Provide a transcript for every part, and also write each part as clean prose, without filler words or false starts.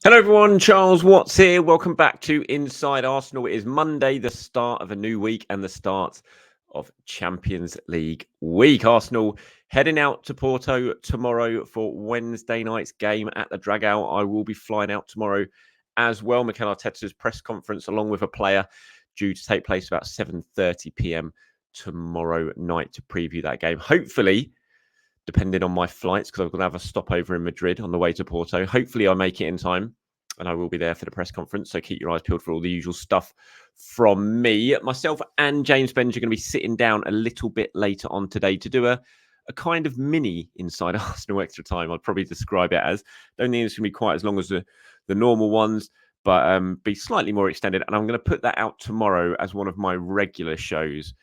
Hello everyone, Charles Watts here. Welcome back to Inside Arsenal. It is Monday, the start of a new week and the start of Champions League week. Arsenal heading out to Porto tomorrow for Wednesday night's game at the Dragao. I will be flying out tomorrow as well. Mikel Arteta's press conference along with a player due to take place about 7:30 p.m. tomorrow night to preview that game. Hopefully, depending on my flights, because I've got to have a stopover in Madrid on the way to Porto. Hopefully I make it in time and I will be there for the press conference. So keep your eyes peeled for all the usual stuff from me. Myself and James Benj are going to be sitting down a little bit later on today to do a kind of mini Inside Arsenal Extra Time. I'd probably describe it as. Don't think it's going to be quite as long as the normal ones, but be slightly more extended. And I'm going to put that out tomorrow as one of my regular shows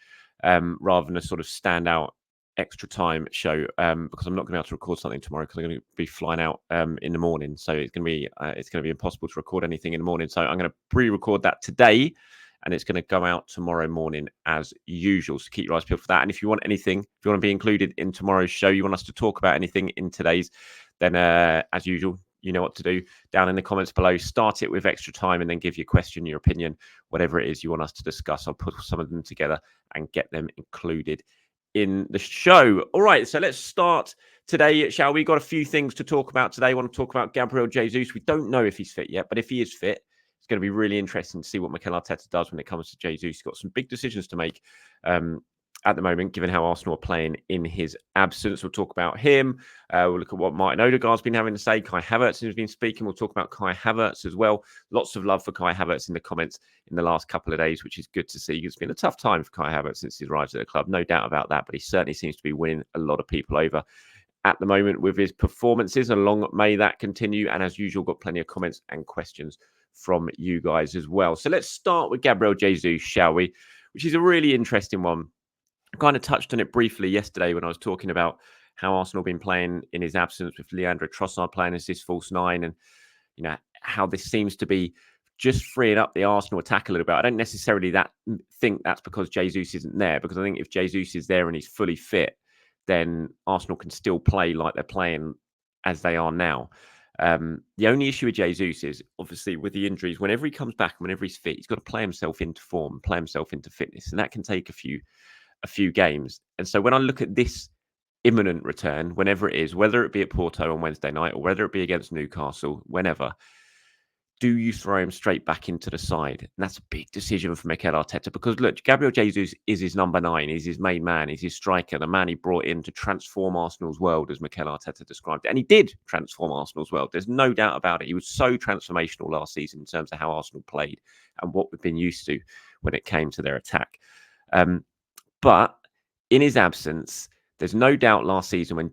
rather than a sort of standout extra time show because I'm not going to be able to record something tomorrow because I'm going to be flying out in the morning. So it's going to be impossible to record anything in the morning. So I'm going to pre-record that today and it's going to go out tomorrow morning as usual. So keep your eyes peeled for that. And if you want anything, if you want to be included in tomorrow's show, you want us to talk about anything in today's, then as usual, you know what to do down in the comments below. Start it with extra time and then give your question, your opinion, whatever it is you want us to discuss. I'll put some of them together and get them included in the show. All right, so let's start today, shall we? Got a few things to talk about today. I want to talk about Gabriel Jesus. We don't know if he's fit yet, but if he is fit, it's going to be really interesting to see what Mikel Arteta does when it comes to Jesus. He's got some big decisions to make at the moment, given how Arsenal are playing in his absence. We'll talk about him. We'll look at what Martin Odegaard's been having to say. Kai Havertz has been speaking. We'll talk about Kai Havertz as well. Lots of love for Kai Havertz in the comments in the last couple of days, which is good to see. It's been a tough time for Kai Havertz since he arrived at the club, no doubt about that, but he certainly seems to be winning a lot of people over at the moment with his performances. And long may that continue. And as usual, got plenty of comments and questions from you guys as well. So let's start with Gabriel Jesus, shall we? Which is a really interesting one. I kind of touched on it briefly yesterday when I was talking about how Arsenal have been playing in his absence with Leandro Trossard playing as this false nine and, you know, how this seems to be just freeing up the Arsenal attack a little bit. I don't necessarily think that's because Jesus isn't there, because I think if Jesus is there and he's fully fit, then Arsenal can still play like they're playing as they are now. The only issue with Jesus is obviously with the injuries, whenever he comes back and whenever he's fit, he's got to play himself into form, play himself into fitness, and that can take a few games. And so when I look at this imminent return, whenever it is, whether it be at Porto on Wednesday night or whether it be against Newcastle, whenever, do you throw him straight back into the side? And that's a big decision for Mikel Arteta because, look, Gabriel Jesus is his number 9. He's his main man. He's his striker, the man he brought in to transform Arsenal's world, as Mikel Arteta described it. And he did transform Arsenal's world. There's no doubt about it. He was so transformational last season in terms of how Arsenal played and what we've been used to when it came to their attack. But in his absence, there's no doubt last season when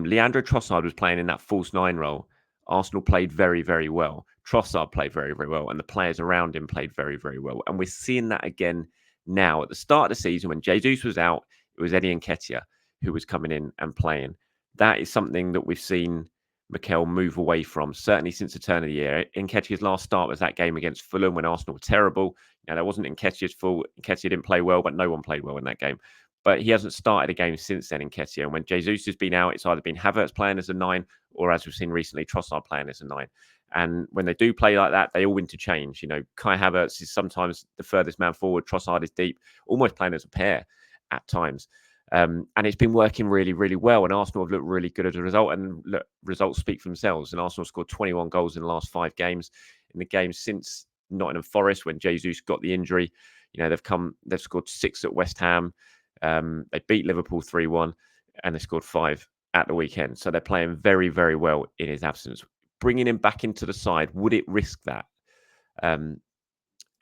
Leandro Trossard was playing in that false 9 role, Arsenal played very, very well. Trossard played very, very well. And the players around him played very, very well. And we're seeing that again now. At the start of the season, when Jesus was out, it was Eddie Nketiah who was coming in and playing. That is something that we've seen Mikel move away from, certainly since the turn of the year. Nketiah's last start was that game against Fulham when Arsenal were terrible. Now, that wasn't Nketiah's fault. Nketiah didn't play well, but no one played well in that game. But he hasn't started a game since then, Nketiah. And when Jesus has been out, it's either been Havertz playing as a 9 or, as we've seen recently, Trossard playing as a 9. And when they do play like that, they all interchange. You know, Kai Havertz is sometimes the furthest man forward. Trossard is deep, almost playing as a pair at times. And it's been working really, really well. And Arsenal have looked really good as a result. And look, results speak for themselves. And Arsenal scored 21 goals in the last 5 games. In the games since Nottingham Forest, when Jesus got the injury, you know, they've scored 6 at West Ham. They beat Liverpool 3-1 and they scored 5 at the weekend. So they're playing very, very well in his absence. Bringing him back into the side, would it risk that? And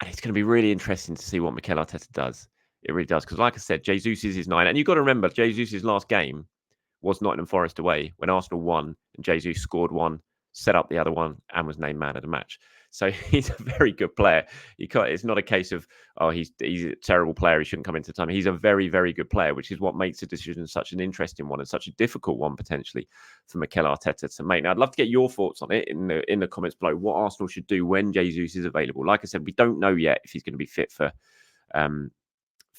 it's going to be really interesting to see what Mikel Arteta does. It really does. Because like I said, Jesus is his 9. And you've got to remember, Jesus' last game was Nottingham Forest away when Arsenal won and Jesus scored 1, set up the other one and was named man of the match. So he's a very good player. It's not a case of, oh, he's a terrible player, he shouldn't come into time. He's a very, very good player, which is what makes the decision such an interesting one and such a difficult one potentially for Mikel Arteta to make. Now, I'd love to get your thoughts on it in the comments below, what Arsenal should do when Jesus is available. Like I said, we don't know yet if he's going to be fit for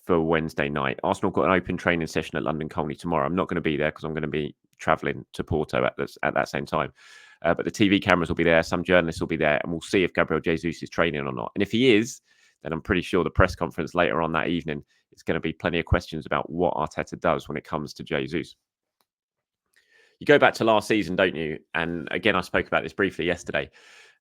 Wednesday night. Arsenal got an open training session at London Colney tomorrow. I'm not going to be there because I'm going to be travelling to Porto at that same time. But the TV cameras will be there. Some journalists will be there, and we'll see if Gabriel Jesus is training or not. And if he is, then I'm pretty sure the press conference later on that evening is going to be plenty of questions about what Arteta does when it comes to Jesus. You go back to last season, don't you? And again, I spoke about this briefly yesterday.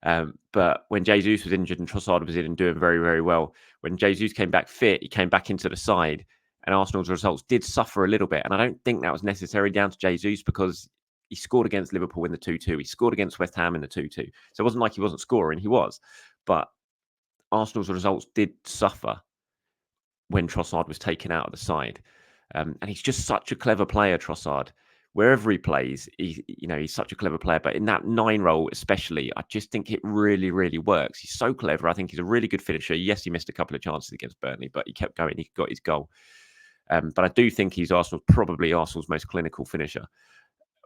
But when Jesus was injured and Trossard was in and doing very, very well, when Jesus came back fit, he came back into the side, and Arsenal's results did suffer a little bit. And I don't think that was necessarily down to Jesus, because he scored against Liverpool in the 2-2. He scored against West Ham in the 2-2. So it wasn't like he wasn't scoring. He was. But Arsenal's results did suffer when Trossard was taken out of the side. And he's just such a clever player, Trossard. Wherever he plays, he's such a clever player. But in that 9 role especially, I just think it really, really works. He's so clever. I think he's a really good finisher. Yes, he missed a couple of chances against Burnley, but he kept going. He got his goal. But I do think he's probably Arsenal's most clinical finisher,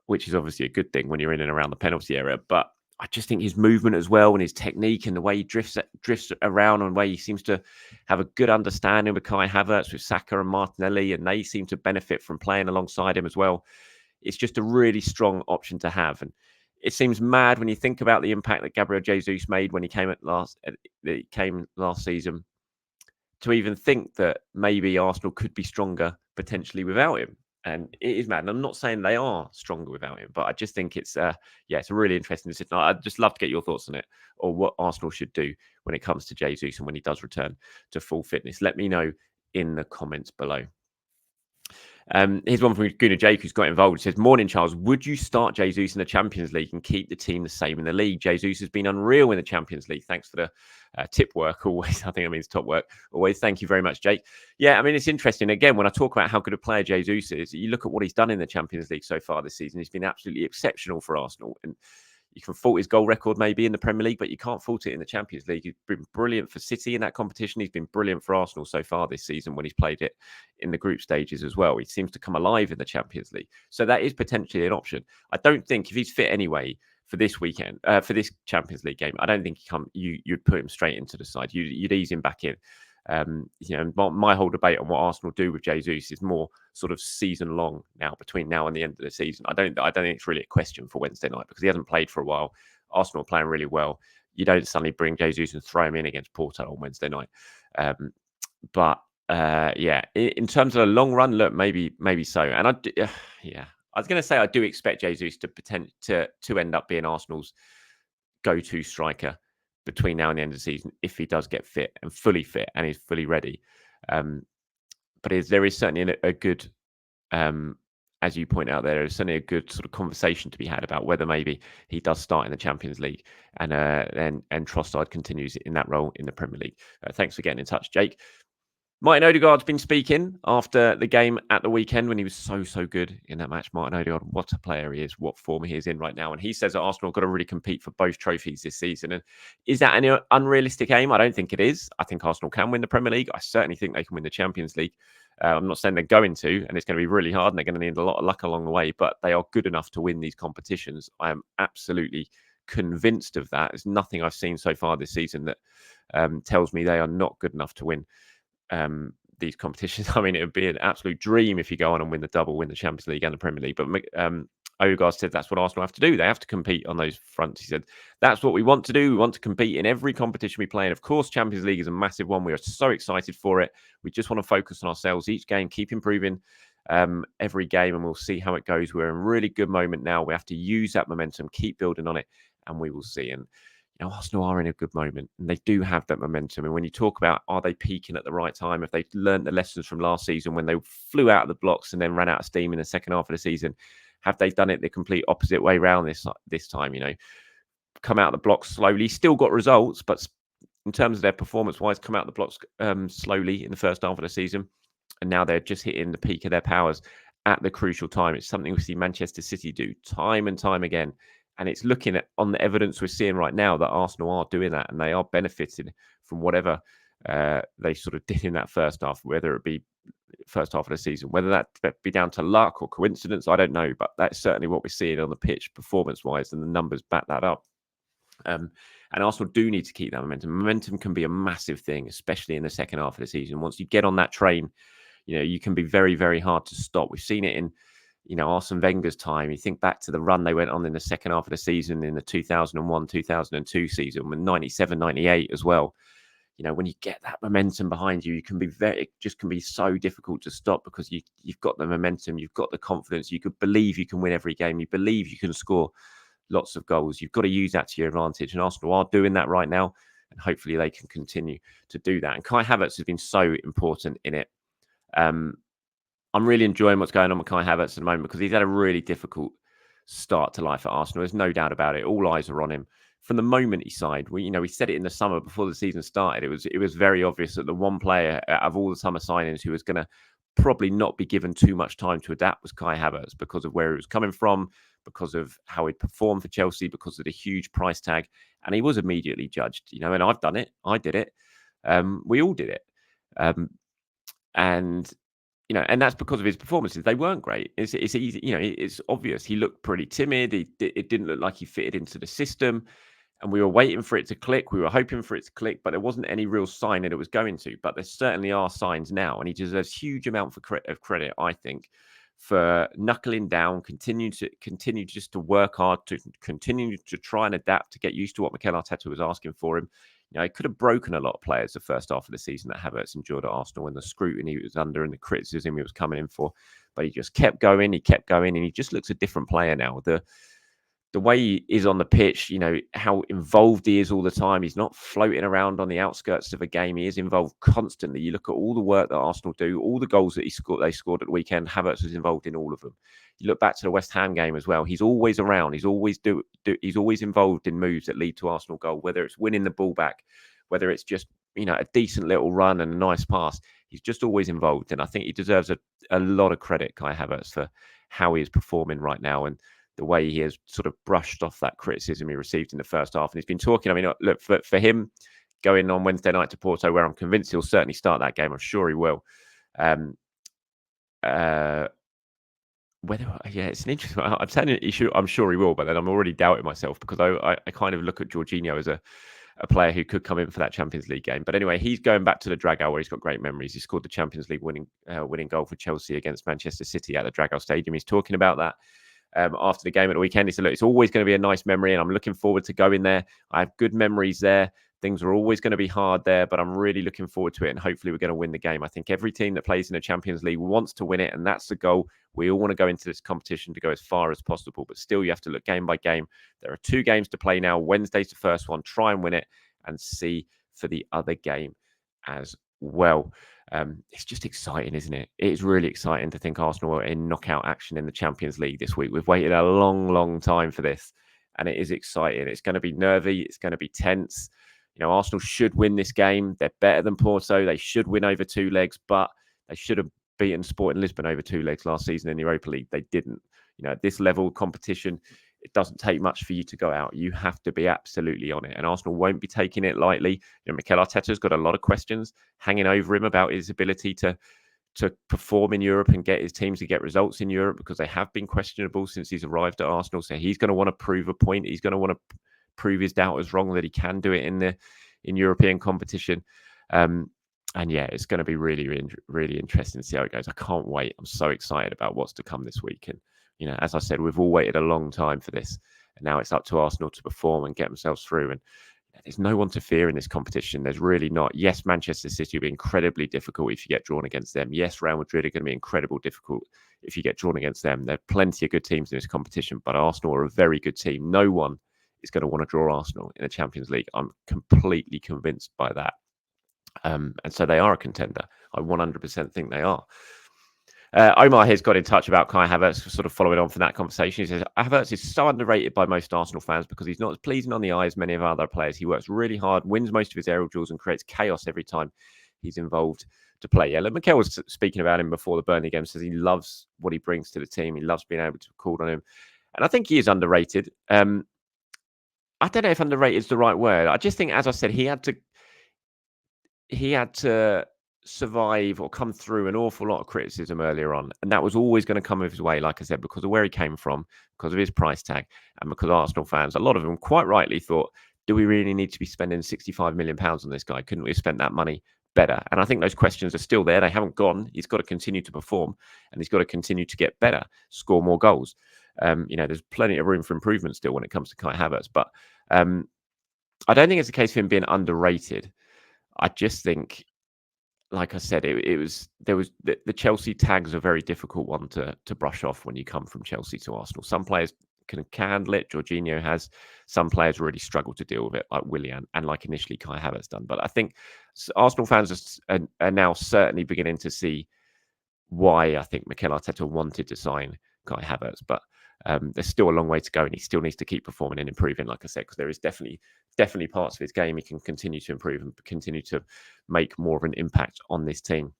which is obviously a good thing when you're in and around the penalty area. But I just think his movement as well, and his technique, and the way he drifts around, and the way he seems to have a good understanding with Kai Havertz, with Saka and Martinelli, and they seem to benefit from playing alongside him as well. It's just a really strong option to have. And it seems mad when you think about the impact that Gabriel Jesus made when he came last season, to even think that maybe Arsenal could be stronger potentially without him. And it is mad. And I'm not saying they are stronger without him, but I just think it's a really interesting decision. I'd just love to get your thoughts on it, or what Arsenal should do when it comes to Jesus and when he does return to full fitness. Let me know in the comments below. Here's one from Gunnar Jake, who's got involved. He says, "Morning, Charles. Would you start Jesus in the Champions League and keep the team the same in the league? Jesus has been unreal in the Champions League." Thanks for the tip work. Always, I think that means top work. Always. Thank you very much, Jake. Yeah, I mean, it's interesting. Again, when I talk about how good a player Jesus is, you look at what he's done in the Champions League so far this season. He's been absolutely exceptional for Arsenal. And you can fault his goal record maybe in the Premier League, but you can't fault it in the Champions League. He's been brilliant for City in that competition. He's been brilliant for Arsenal so far this season when he's played it in the group stages as well. He seems to come alive in the Champions League. So that is potentially an option. I don't think, if he's fit anyway for this weekend, for this Champions League game, I don't think you'd put him straight into the side. You'd ease him back in. My whole debate on what Arsenal do with Jesus is more sort of season long now, between now and the end of the season. I don't think it's really a question for Wednesday night, because he hasn't played for a while. Arsenal are playing really well. You don't suddenly bring Jesus and throw him in against Porto on Wednesday night. In terms of the long run, look, maybe so. And I was going to say I do expect Jesus to end up being Arsenal's go-to striker between now and the end of the season, if he does get fit and fully fit and is fully ready. But there is certainly a good, as you point out, there is certainly a good sort of conversation to be had about whether maybe he does start in the Champions League and Trossard continues in that role in the Premier League. Thanks for getting in touch, Jake. Martin Odegaard's been speaking after the game at the weekend when he was so good in that match. Martin Odegaard, what a player he is, what form he is in right now. And he says that Arsenal have got to really compete for both trophies this season. And is that an unrealistic aim? I don't think it is. I think Arsenal can win the Premier League. I certainly think they can win the Champions League. I'm not saying they're going to, and it's going to be really hard, and they're going to need a lot of luck along the way, but they are good enough to win these competitions. I am absolutely convinced of that. There's nothing I've seen so far this season that tells me they are not good enough to win these competitions. I mean, it would be an absolute dream if you go on and win the double, win the Champions League and the Premier League. But Odegaard said that's what Arsenal have to do. They have to compete on those fronts. He said, that's what we want to do. We want to compete in every competition we play. And of course, Champions League is a massive one. We are so excited for it. We just want to focus on ourselves each game, keep improving every game, and we'll see how it goes. We're in a really good moment now. We have to use that momentum, keep building on it, and we will see. And Arsenal are in a good moment, and they do have that momentum. And when you talk about, are they peaking at the right time? If they learned the lessons from last season when they flew out of the blocks and then ran out of steam in the second half of the season, have they done it the complete opposite way around this time? Come out of the blocks slowly, still got results, but in terms of their performance-wise, come out of the blocks slowly in the first half of the season, and now they're just hitting the peak of their powers at the crucial time. It's something we see Manchester City do time and time again. And it's looking at, on the evidence we're seeing right now, that Arsenal are doing that, and they are benefiting from whatever they sort of did in that first half, whether it be first half of the season, whether that be down to luck or coincidence, I don't know. But that's certainly what we're seeing on the pitch performance-wise, and the numbers back that up. And Arsenal do need to keep that momentum. Momentum can be a massive thing, especially in the second half of the season. Once you get on that train, you can be very, very hard to stop. We've seen it in Arsene Wenger's time. You think back to the run they went on in the second half of the season in the 2001-2002 season, with 97-98 as well. When you get that momentum behind you, it just can be so difficult to stop, because you've got the momentum, you've got the confidence, you could believe you can win every game, you believe you can score lots of goals. You've got to use that to your advantage, and Arsenal are doing that right now, and hopefully they can continue to do that. And Kai Havertz has been so important in it. I'm really enjoying what's going on with Kai Havertz at the moment, because he's had a really difficult start to life at Arsenal. There's no doubt about it. All eyes are on him. From the moment he signed, we said it in the summer before the season started. It was very obvious that the one player out of all the summer signings who was going to probably not be given too much time to adapt was Kai Havertz, because of where he was coming from, because of how he'd performed for Chelsea, because of the huge price tag. And he was immediately judged, and I've done it. I did it. We all did it. And that's because of his performances. They weren't great. It's easy. It's obvious. He looked pretty timid. It didn't look like he fitted into the system. And we were waiting for it to click. We were hoping for it to click, but there wasn't any real sign that it was going to. But there certainly are signs now. And he deserves huge amount of credit, I think, for knuckling down, continue just to work hard, to continue to try and adapt, to get used to what Mikel Arteta was asking for him. He could have broken a lot of players the first half of the season that Havertz endured at Arsenal, and the scrutiny he was under and the criticism he was coming in for. But he just kept going, and he just looks a different player now. The way he is on the pitch, how involved he is all the time. He's not floating around on the outskirts of a game. He is involved constantly. You look at all the work that Arsenal do, all the goals that they scored at the weekend. Havertz was involved in all of them. You look back to the West Ham game as well. He's always around. He's always he's always involved in moves that lead to Arsenal goal, whether it's winning the ball back, whether it's just a decent little run and a nice pass. He's just always involved, and I think he deserves a lot of credit, Kai Havertz, for how he is performing right now, and the way he has sort of brushed off that criticism he received in the first half. And he's been talking, look, for him going on Wednesday night to Porto, where I'm convinced he'll certainly start that game. I'm sure he will. It's an interesting one. I'm saying I'm sure he will, but then I'm already doubting myself, because I kind of look at Jorginho as a player who could come in for that Champions League game. But anyway, he's going back to the Dragao, where he's got great memories. He scored the Champions League winning goal for Chelsea against Manchester City at the Dragao Stadium. He's talking about that after the game at the weekend. He said, look, it's always going to be a nice memory, and I'm looking forward to going there. I have good memories there. Things are always going to be hard there, but I'm really looking forward to it, and hopefully we're going to win the game. I think every team that plays in the Champions League wants to win it, and that's the goal. We all want to go into this competition to go as far as possible, but still you have to look game by game. There are 2 games to play now. Wednesday's the first one. Try and win it, and see for the other game as well. It's just exciting, isn't it? It is really exciting to think Arsenal are in knockout action in the Champions League this week. We've waited a long, long time for this, and it is exciting. It's going to be nervy. It's going to be tense. Arsenal should win this game. They're better than Porto. They should win over 2 legs, but they should have beaten Sporting Lisbon over 2 legs last season in the Europa League. They didn't. At this level of competition, it doesn't take much for you to go out. You have to be absolutely on it. And Arsenal won't be taking it lightly. Mikel Arteta's got a lot of questions hanging over him about his ability to perform in Europe and get his teams to get results in Europe, because they have been questionable since he's arrived at Arsenal. So he's going to want to prove a point. He's going to want to prove his doubters wrong, that he can do it in European competition. And yeah, it's going to be really, really, really interesting to see how it goes. I can't wait. I'm so excited about what's to come this week. And as I said, we've all waited a long time for this, and now it's up to Arsenal to perform and get themselves through. And there's no one to fear in this competition. There's really not. Yes, Manchester City will be incredibly difficult if you get drawn against them. Yes, Real Madrid are going to be incredibly difficult if you get drawn against them. There are plenty of good teams in this competition, but Arsenal are a very good team. No one is going to want to draw Arsenal in the Champions League. I'm completely convinced by that. And so they are a contender. I 100% think they are. Omar has got in touch about Kai Havertz, sort of following on from that conversation. He says, Havertz is so underrated by most Arsenal fans because he's not as pleasing on the eye as many of our other players. He works really hard, wins most of his aerial duels, and creates chaos every time he's involved to play. Yeah, Mikel was speaking about him before the Burnley game, says he loves what he brings to the team. He loves being able to call on him. And I think he is underrated. I don't know if underrated is the right word. I just think, as I said, he had to survive or come through an awful lot of criticism earlier on, and that was always going to come his way, like I said, because of where he came from, because of his price tag, and because Arsenal fans, a lot of them quite rightly, thought, do we really need to be spending £65 million on this guy? Couldn't we have spent that money better? And I think those questions are still there. They haven't gone. He's got to continue to perform, and he's got to continue to get better, score more goals. There's plenty of room for improvement still when it comes to Kai Havertz, but I don't think it's a case of him being underrated. I just think, like I said, the Chelsea tag's a very difficult one to brush off when you come from Chelsea to Arsenal. Some players can handle it. Jorginho has. Some players really struggle to deal with it, like Willian and like initially Kai Havertz done. But I think Arsenal fans are now certainly beginning to see why I think Mikel Arteta wanted to sign Kai Havertz. But there's still a long way to go, and he still needs to keep performing and improving, like I said, because there is definitely parts of his game he can continue to improve and continue to make more of an impact on this team.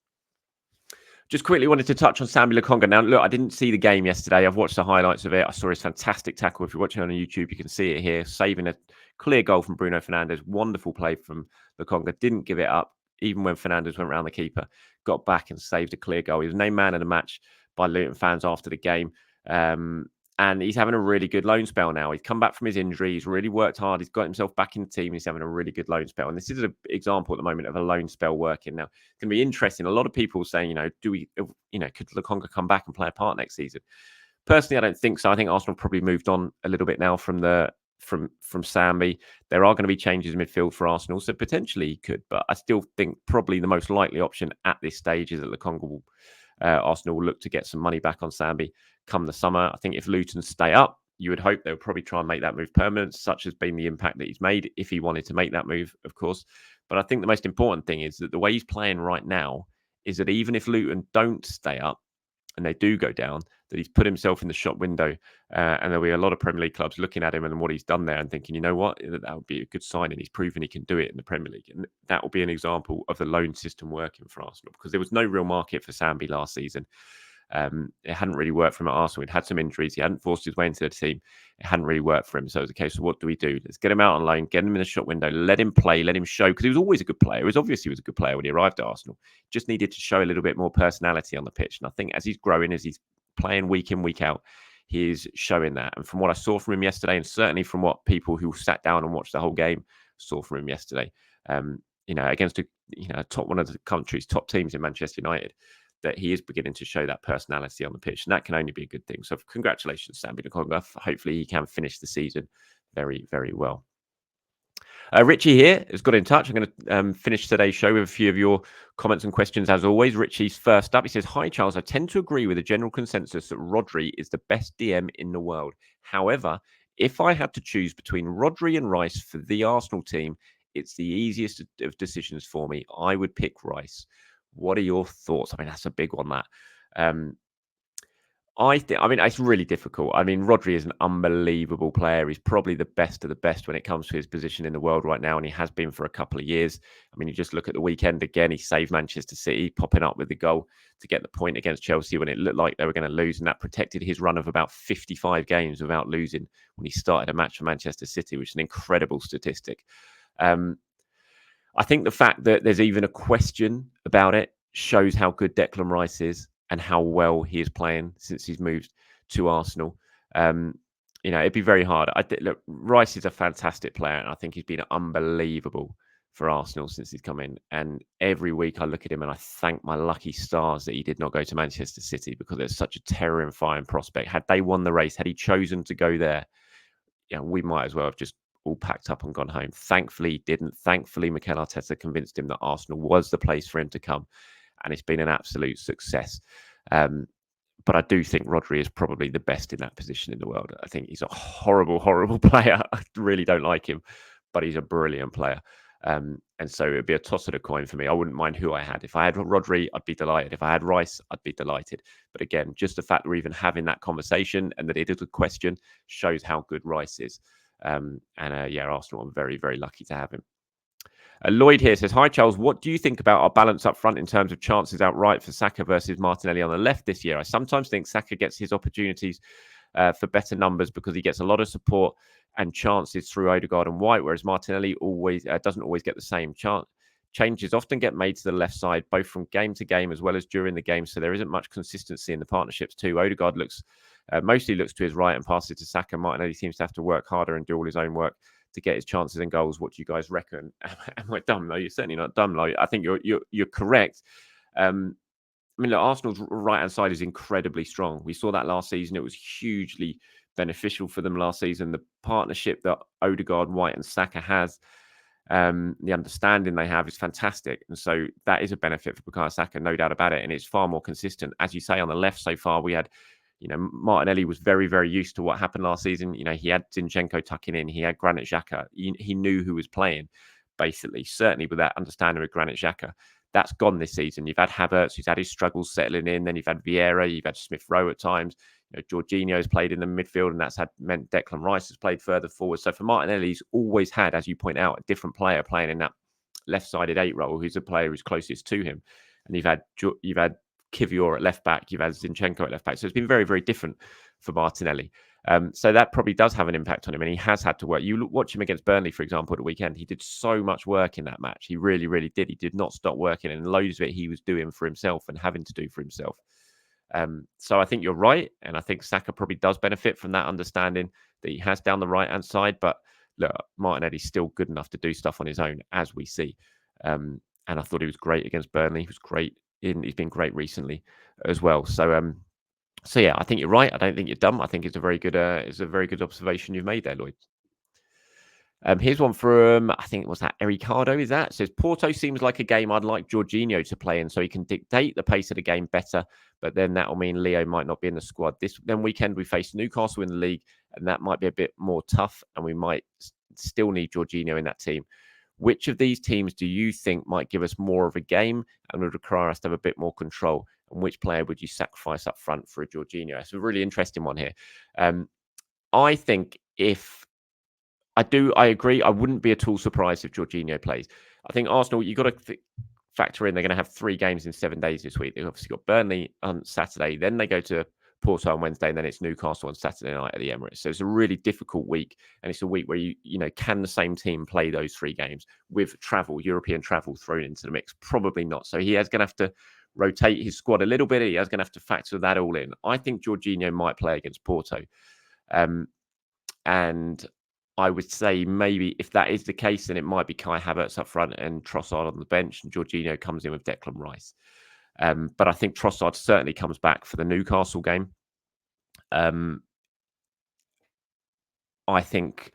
Just quickly wanted to touch on Sambi Lokonga. Now, look, I didn't see the game yesterday. I've watched the highlights of it. I saw his fantastic tackle. If you're watching on YouTube, you can see it here. Saving a clear goal from Bruno Fernandes. Wonderful play from Lokonga. Didn't give it up, even when Fernandes went around the keeper. Got back and saved a clear goal. He was named man of the match by Luton fans after the game. And he's having a really good loan spell now. He's come back from his injury. He's really worked hard. He's got himself back in the team. He's having a really good loan spell. And this is an example at the moment of a loan spell working. Now, it's going to be interesting. A lot of people saying, could Lokonga come back and play a part next season? Personally, I don't think so. I think Arsenal probably moved on a little bit now from Sambi. There are going to be changes in midfield for Arsenal, so potentially he could. But I still think probably the most likely option at this stage is that Lokonga Arsenal will look to get some money back on Sambi come the summer. I think if Luton stay up, you would hope they would probably try and make that move permanent, such has been the impact that he's made, if he wanted to make that move, of course. But I think the most important thing is that the way he's playing right now is that even if Luton don't stay up and they do go down, that he's put himself in the shop window, and there'll be a lot of Premier League clubs looking at him and what he's done there and thinking, you know what, that would be a good signing. He's proven he can do it in the Premier League. And that will be an example of the loan system working for Arsenal, because there was no real market for Sambi last season. It hadn't really worked for him at Arsenal. He'd had some injuries. He hadn't forced his way into the team. It hadn't really worked for him. So it was a case of, what do we do? Let's get him out on loan, get him in the shop window, let him play, let him show, because he was always a good player. He was obviously a good player when he arrived at Arsenal. Just needed to show a little bit more personality on the pitch. And I think as he's growing, as he's playing week in, week out, he's showing that. And from what I saw from him yesterday, and certainly from what people who sat down and watched the whole game saw from him yesterday, against one of the country's top teams in Manchester United, that he is beginning to show that personality on the pitch, and that can only be a good thing. So congratulations, Sambi Lokonga. Hopefully he can finish the season very, very well. Richie here has got in touch. I'm going to finish today's show with a few of your comments and questions. As always, Richie's first up. He says, "Hi, Charles. I tend to agree with the general consensus that Rodri is the best DM in the world. However, if I had to choose between Rodri and Rice for the Arsenal team, it's the easiest of decisions for me. I would pick Rice. What are your thoughts?" I mean, that's a big one, that. It's really difficult. I mean, Rodri is an unbelievable player. He's probably the best of the best when it comes to his position in the world right now, and he has been for a couple of years. I mean, you just look at the weekend again, he saved Manchester City, popping up with the goal to get the point against Chelsea when it looked like they were going to lose, and that protected his run of about 55 games without losing when he started a match for Manchester City, which is an incredible statistic. I think the fact that there's even a question about it shows how good Declan Rice is and how well he is playing since he's moved to Arsenal. It'd be very hard. Look, Rice is a fantastic player, and I think he's been unbelievable for Arsenal since he's come in. And every week I look at him and I thank my lucky stars that he did not go to Manchester City, because it's such a terrifying prospect. Had they won the race, had he chosen to go there, we might as well have just all packed up and gone home. Thankfully, he didn't. Thankfully, Mikel Arteta convinced him that Arsenal was the place for him to come, and it's been an absolute success. But I do think Rodri is probably the best in that position in the world. I think he's a horrible, horrible player. I really don't like him, but he's a brilliant player. And so it'd be a toss of a coin for me. I wouldn't mind who I had. If I had Rodri, I'd be delighted. If I had Rice, I'd be delighted. But again, just the fact that we're even having that conversation and that it is a question shows how good Rice is. Arsenal, I'm very, very lucky to have him. Lloyd here says, "Hi, Charles. What do you think about our balance up front in terms of chances outright for Saka versus Martinelli on the left this year? I sometimes think Saka gets his opportunities for better numbers because he gets a lot of support and chances through Odegaard and White, whereas Martinelli doesn't always get the same chance. Changes often get made to the left side, both from game to game as well as during the game, so there isn't much consistency in the partnerships too. Odegaard mostly looks to his right and passes to Saka. Martinelli seems to have to work harder and do all his own work to get his chances and goals. What do you guys reckon? Am I dumb? No, you're certainly not dumb. Like, I think you're correct. I mean, look, Arsenal's right-hand side is incredibly strong. We saw that last season. It was hugely beneficial for them last season. The partnership that Odegaard, White and Saka has, the understanding they have is fantastic. And so that is a benefit for Bukayo Saka, no doubt about it. And it's far more consistent. As you say, on the left so far, we had, Martinelli was very, very used to what happened last season. He had Zinchenko tucking in. He had Granit Xhaka. He knew who was playing, basically, certainly with that understanding with Granit Xhaka. That's gone this season. You've had Havertz, who's had his struggles settling in. Then you've had Vieira, you've had Smith Rowe at times. Jorginho's played in the midfield, and that's meant Declan Rice has played further forward. So for Martinelli, he's always had, as you point out, a different player playing in that left-sided 8 role, who's a player who's closest to him. And you've had Kivior at left back, you've had Zinchenko at left back. So it's been very, very different for Martinelli. So that probably does have an impact on him, and he has had to work. You watch him against Burnley, for example, at the weekend. He did so much work in that match. He really, really did. He did not stop working, and loads of it he was doing for himself and having to do for himself. So I think you're right, and I think Saka probably does benefit from that understanding that he has down the right-hand side. But look, Martinelli's still good enough to do stuff on his own, as we see. And I thought he was great against Burnley. He was great. He's been great recently as well. So yeah, I think you're right. I don't think you're dumb. I think it's a very good observation you've made there, Lloyd. Here's one from, I think, was that Ricardo? Is that? It says, Porto seems like a game I'd like Jorginho to play in so he can dictate the pace of the game better, but then that will mean Leo might not be in the squad. This weekend we face Newcastle in the league, and that might be a bit more tough, and we might still need Jorginho in that team. Which of these teams do you think might give us more of a game and would require us to have a bit more control? And which player would you sacrifice up front for a Jorginho? It's a really interesting one here. I think I agree. I wouldn't be at all surprised if Jorginho plays. I think Arsenal, you've got to factor in they're going to have 3 games in 7 days this week. They've obviously got Burnley on Saturday, then they go to Porto on Wednesday, and then it's Newcastle on Saturday night at the Emirates. So it's a really difficult week, and it's a week where can the same team play those 3 games with European travel thrown into the mix? Probably not. So he is going to have to rotate his squad a little bit. He is going to have to factor that all in. I think Jorginho might play against Porto, and I would say maybe if that is the case, then it might be Kai Havertz up front and Trossard on the bench, and Jorginho comes in with Declan Rice. But I think Trossard certainly comes back for the Newcastle game. I think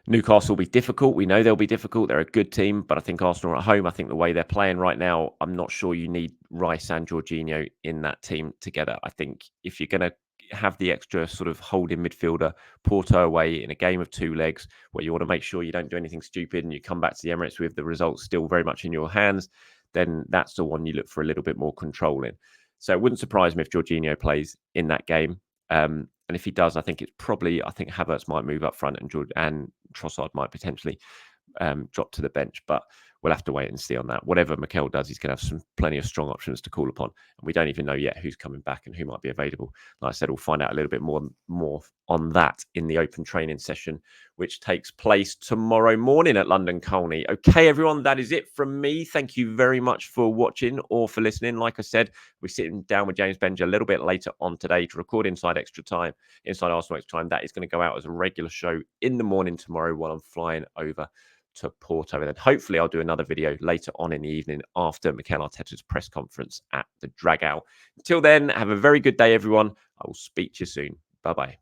Newcastle will be difficult. We know they'll be difficult. They're a good team, but I think Arsenal are at home. I think the way they're playing right now, I'm not sure you need Rice and Jorginho in that team together. I think if you're going to have the extra sort of holding midfielder, Porto away in a game of 2 legs where you want to make sure you don't do anything stupid and you come back to the Emirates with the results still very much in your hands, then that's the one you look for a little bit more control in. So it wouldn't surprise me if Jorginho plays in that game. And if he does, I think Havertz might move up front and Trossard might potentially drop to the bench. But we'll have to wait and see on that. Whatever Mikel does, he's going to have plenty of strong options to call upon. And we don't even know yet who's coming back and who might be available. Like I said, we'll find out a little bit more on that in the open training session, which takes place tomorrow morning at London Colney. Okay, everyone, that is it from me. Thank you very much for watching or for listening. Like I said, we're sitting down with James Benge a little bit later on today to record Inside Arsenal Extra Time. That is going to go out as a regular show in the morning tomorrow while I'm flying over to Porto, and then hopefully I'll do another video later on in the evening after Mikel Arteta's press conference at the Dragao. Until then, have a very good day, everyone. I will speak to you soon. Bye-bye.